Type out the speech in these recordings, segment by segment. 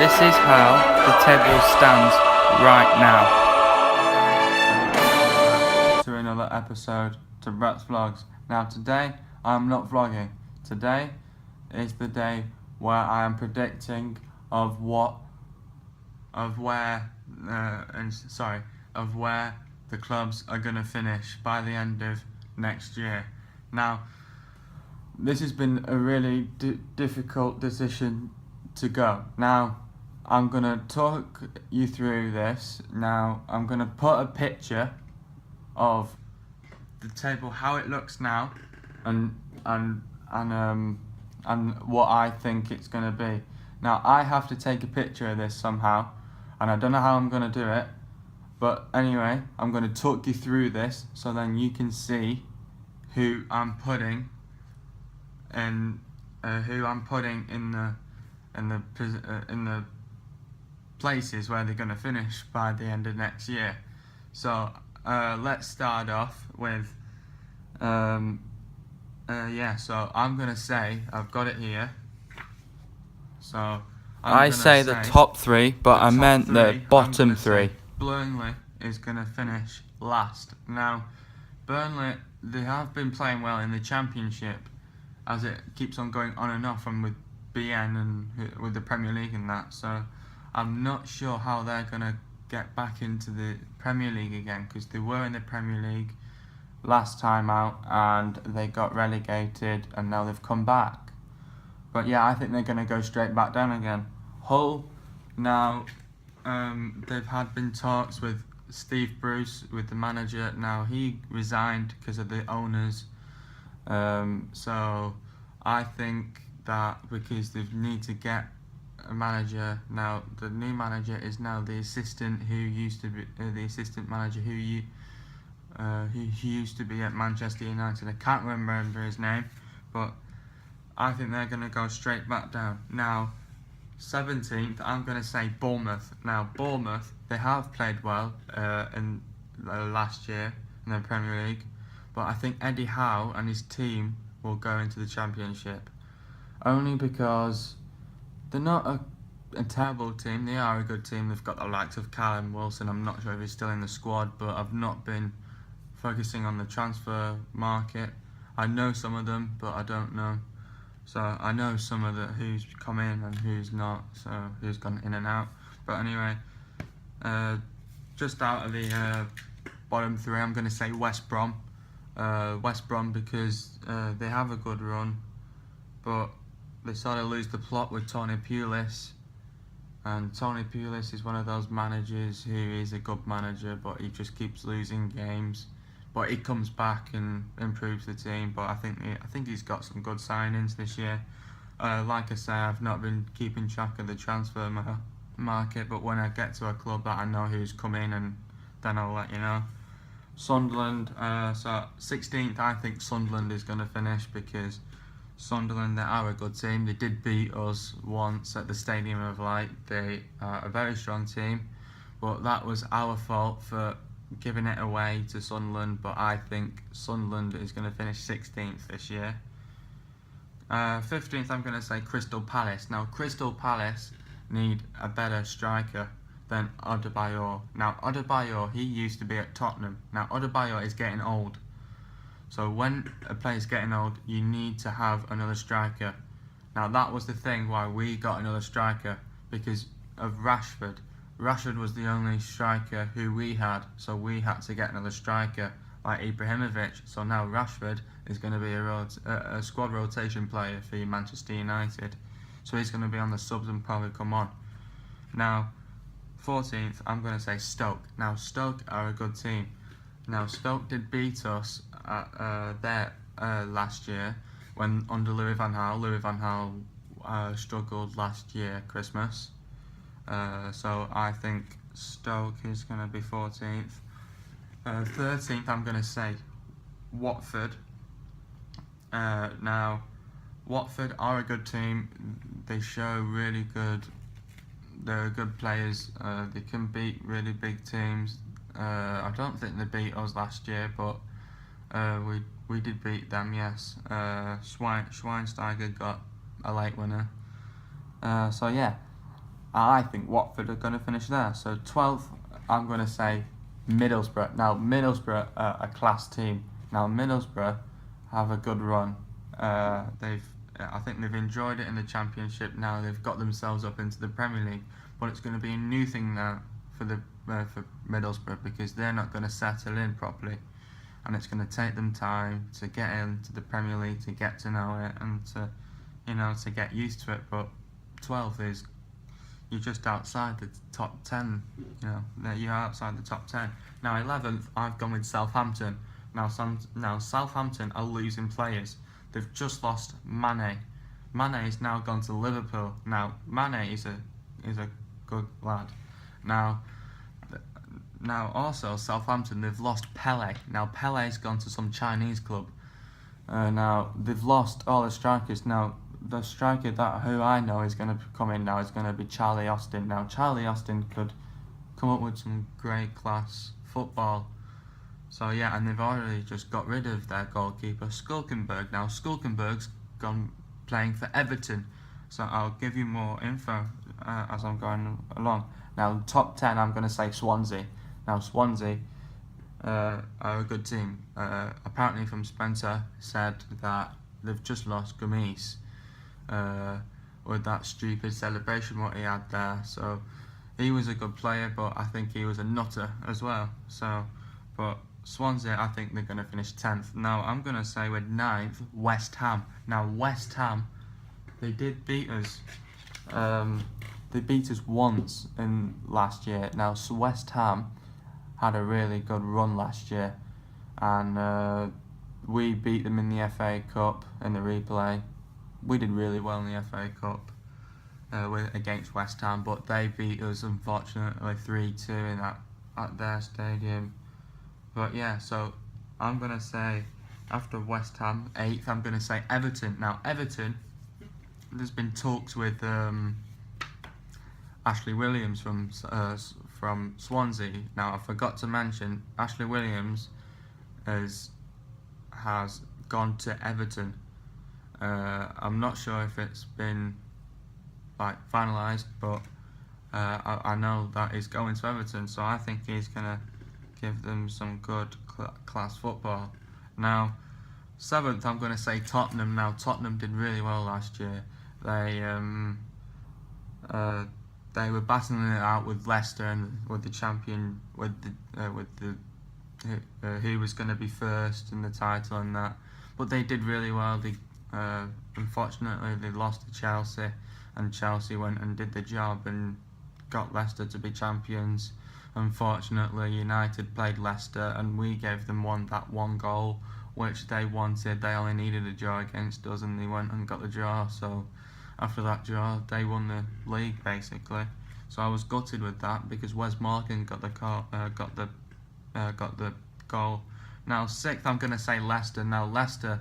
This is how the table stands right now. To another episode to Brett's Vlogs. Now today I'm not vlogging. Today is the day where I am predicting of where the clubs are going to finish by the end of next year. Now, this has been a really difficult decision to go. Now, I'm going to talk you through this. Now, I'm going to put a picture of the table, how it looks now, and what I think it's going to be. Now, I have to take a picture of this somehow, and I don't know how I'm going to do it. But anyway, I'm going to talk you through this so then you can see who I'm putting in the places where they're going to finish by the end of next year. So let's start off with so I'm going to say, I've got it here. So I say the top three, but I meant the bottom three. Burnley is going to finish last. Now, Burnley, they have been playing well in the Championship, as it keeps on going on and off, and with BN and with the Premier League and that. So I'm not sure how they're going to get back into the Premier League again, because they were in the Premier League last time out and they got relegated, and now they've come back. But yeah, I think they're going to go straight back down again. Hull, now, they've been talks with Steve Bruce, with the manager. Now he resigned because of the owners. So I think that because they need to get a manager now, the new manager is now the assistant who used to be the assistant manager who used to be at Manchester United. I can't remember his name, but I think they're going to go straight back down. Now, 17th, I'm going to say Bournemouth. Now, Bournemouth, they have played well in last year in the Premier League, but I think Eddie Howe and his team will go into the Championship. Only because they're not a terrible team, they are a good team. They've got the likes of Callum Wilson. I'm not sure if he's still in the squad, but I've not been focusing on the transfer market. I know some of them, but I don't know. So I know some of who's come in and who's not, so who's gone in and out. But anyway, just out of the bottom three, I'm going to say West Brom. West Brom because they have a good run, but they sort of lose the plot with Tony Pulis. And Tony Pulis is one of those managers who is a good manager, but he just keeps losing games. But he comes back and improves the team. But I think he's got some good signings this year. Like I say, I've not been keeping track of the transfer market, but when I get to a club that I know who's come in, and then I'll let you know. Sunderland, so 16th, I think Sunderland is going to finish, because Sunderland, they are a good team. They did beat us once at the Stadium of Light. They are a very strong team, but that was our fault for giving it away to Sunderland. But I think Sunderland is going to finish 16th this year. 15th, I'm going to say Crystal Palace. Now, Crystal Palace need a better striker than Adebayor. Now, Adebayor, he used to be at Tottenham. Now, Adebayor is getting old. So when a player's getting old, you need to have another striker. Now, that was the thing why we got another striker, because of Rashford. Rashford was the only striker who we had, so we had to get another striker like Ibrahimovic. So now Rashford is going to be a squad rotation player for Manchester United. So he's going to be on the subs and probably come on. Now, 14th, I'm going to say Stoke. Now, Stoke are a good team. Now, Stoke did beat us there last year when under Louis van Gaal. Louis van Gaal struggled last year, Christmas. So I think Stoke is going to be 14th. 13th, I'm going to say Watford. Now, Watford are a good team. They show really good. They're good players. They can beat really big teams. I don't think they beat us last year, but we did beat them. Yes. Schweinsteiger got a late winner. So yeah. I think Watford are going to finish there. So 12th, I'm going to say Middlesbrough. Now, Middlesbrough are a class team. Now, Middlesbrough have a good run. I think they've enjoyed it in the Championship. Now they've got themselves up into the Premier League, but it's going to be a new thing now for for Middlesbrough, because they're not going to settle in properly, and it's going to take them time to get into the Premier League, to get to know it, and to get used to it. But 12th is, you're just outside the top 10. You're outside the top 10. Now 11th, I've gone with Southampton. Now Southampton are losing players. They've just lost Mane. Mane has now gone to Liverpool. Now Mane is a good lad. Now also Southampton, they've lost Pele. Now Pele's gone to some Chinese club. Now they've lost all the strikers. Now the striker who I know is going to come in now is going to be Charlie Austin. Now Charlie Austin could come up with some great class football. So yeah, and they've already just got rid of their goalkeeper, Skulkenberg. Now Skulkenberg's gone playing for Everton. So I'll give you more info as I'm going along. Now top 10, I'm going to say Swansea. Now Swansea are a good team. Apparently from Spencer said that they've just lost Gomes with that stupid celebration what he had there. So he was a good player, but I think he was a nutter as well. But Swansea, I think they're going to finish 10th. Now, I'm going to say with 9th, West Ham. Now, West Ham, they did beat us. They beat us once in last year. Now, so West Ham had a really good run last year. And we beat them in the FA Cup in the replay. We did really well in the FA Cup against West Ham. But they beat us, unfortunately, 3-2 at their stadium. But yeah, so I'm going to say, after West Ham, 8th, I'm going to say Everton. Now, Everton, there's been talks with Ashley Williams from Swansea. Now, I forgot to mention, Ashley Williams has gone to Everton. I'm not sure if it's been finalised, but I know that he's going to Everton, so I think he's going to give them some good class football. Now 7th, I'm going to say Tottenham. Now Tottenham did really well last year. They were battling it out with Leicester and with the champion, with who was going to be first in the title and that. But they did really well. They unfortunately they lost to Chelsea, and Chelsea went and did the job and got Leicester to be champions. Unfortunately, United played Leicester and we gave them that one goal which they wanted. They only needed a draw against us and they went and got the draw. So after that draw, they won the league basically. So I was gutted with that because Wes Morgan got the goal. Now 6th, I'm going to say Leicester. Now Leicester,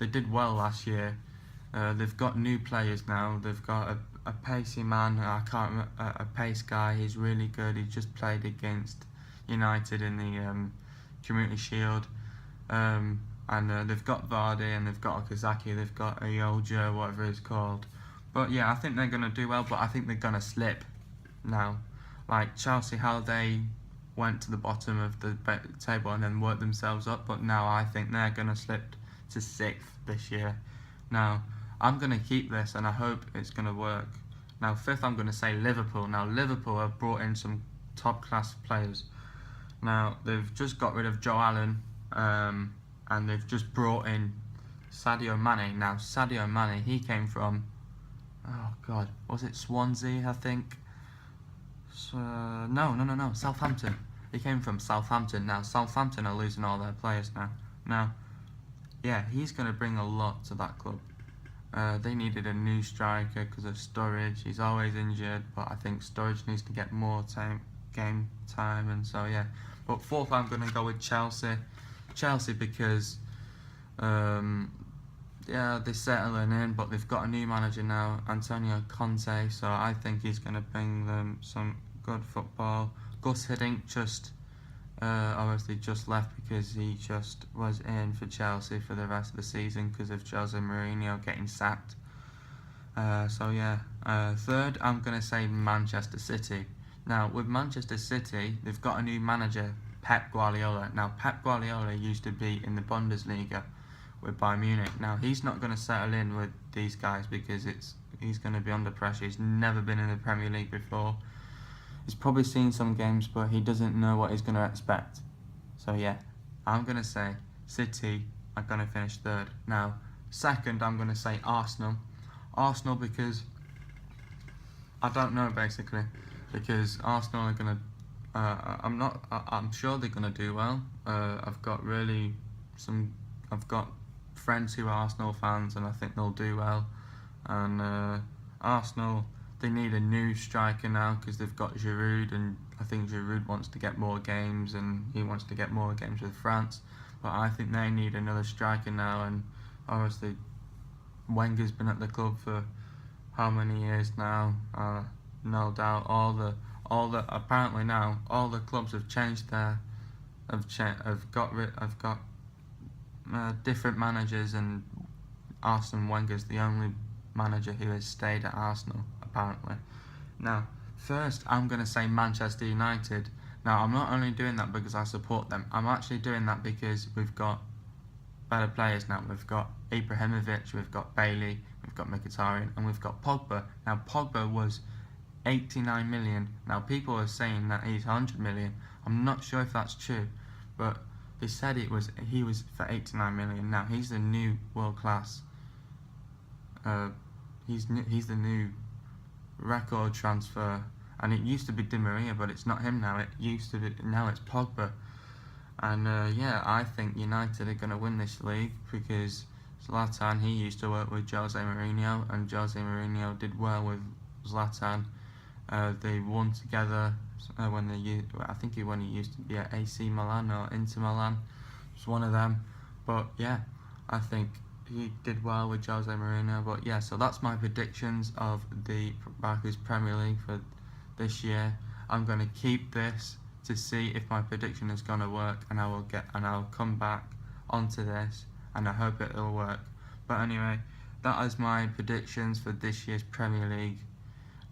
they did well last year. They've got new players now. They've got a pacey man, a pace guy. He's really good. He just played against United in the Community Shield. And they've got Vardy and they've got Okazaki. They've got Ayoja, whatever it's called. But yeah, I think they're going to do well, but I think they're going to slip now. Like Chelsea, how they went to the bottom of the table and then worked themselves up, but now I think they're going to slip to 6th this year. Now, I'm going to keep this and I hope it's going to work. Now 5th, I'm going to say Liverpool. Now Liverpool have brought in some top class players. Now they've just got rid of Joe Allen and they've just brought in Sadio Mane. Now Sadio Mane, he came from, was it Swansea, I think? No, Southampton. He came from Southampton. Now Southampton are losing all their players now. Now, yeah, he's going to bring a lot to that club. They needed a new striker because of Sturridge. He's always injured, but I think Sturridge needs to get more game time, and so yeah. But 4th, I'm going to go with Chelsea. Chelsea because they're settling in, but they've got a new manager now, Antonio Conte. So I think he's going to bring them some good football. Gus Hiddink obviously just left because he just was in for Chelsea for the rest of the season because of Jose Mourinho getting sacked. Third, I'm going to say Manchester City. Now, with Manchester City, they've got a new manager, Pep Guardiola. Now, Pep Guardiola used to be in the Bundesliga with Bayern Munich. Now, he's not going to settle in with these guys because he's going to be under pressure. He's never been in the Premier League before. He's probably seen some games, but he doesn't know what he's going to expect. So, yeah, I'm going to say City are going to finish third. Now, second, I'm going to say Arsenal. Arsenal because I don't know basically, because Arsenal are gonna. I'm sure they're gonna do well. I've got friends who are Arsenal fans, and I think they'll do well. And Arsenal, they need a new striker now because they've got Giroud, and I think Giroud wants to get more games, and he wants to get more games with France. But I think they need another striker now, and obviously Wenger's been at the club for how many years now? No doubt, apparently now all the clubs have changed have got different managers, and Arsene Wenger's the only manager who has stayed at Arsenal apparently. Now, first I'm going to say Manchester United. Now, I'm not only doing that because I support them. I'm actually doing that because we've got better players now. We've got Ibrahimovic, we've got Bailey, we've got Mkhitaryan, and we've got Pogba. Now, Pogba was 89 million. Now, people are saying that he's 100 million. I'm not sure if that's true, but they said he was for 89 million. Now, he's the new world class. He's the new record transfer, and it used to be Di Maria, but it's not him now. Now it's Pogba. And I think United are going to win this league because Zlatan, he used to work with Jose Mourinho, and Jose Mourinho did well with Zlatan. They won together when he used to be at AC Milan or Inter Milan. It was one of them. But yeah, I think he did well with Jose Mourinho. But yeah, so that's my predictions of the Barclays Premier League for this year. I'm going to keep this to see if my prediction is going to work, and I'll come back onto this, and I hope it'll work. But anyway, that is my predictions for this year's Premier League.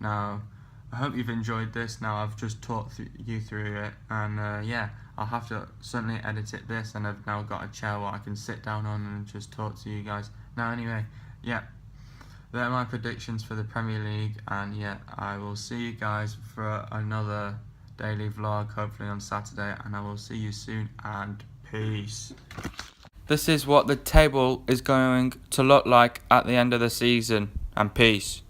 Now, I hope you've enjoyed this. Now, I've just talked you through it, and I'll have to certainly edit this, and I've now got a chair where I can sit down on and just talk to you guys. Now, anyway, they're my predictions for the Premier League, and I will see you guys for another daily vlog, hopefully on Saturday, and I will see you soon, and peace. This is what the table is going to look like at the end of the season, and peace.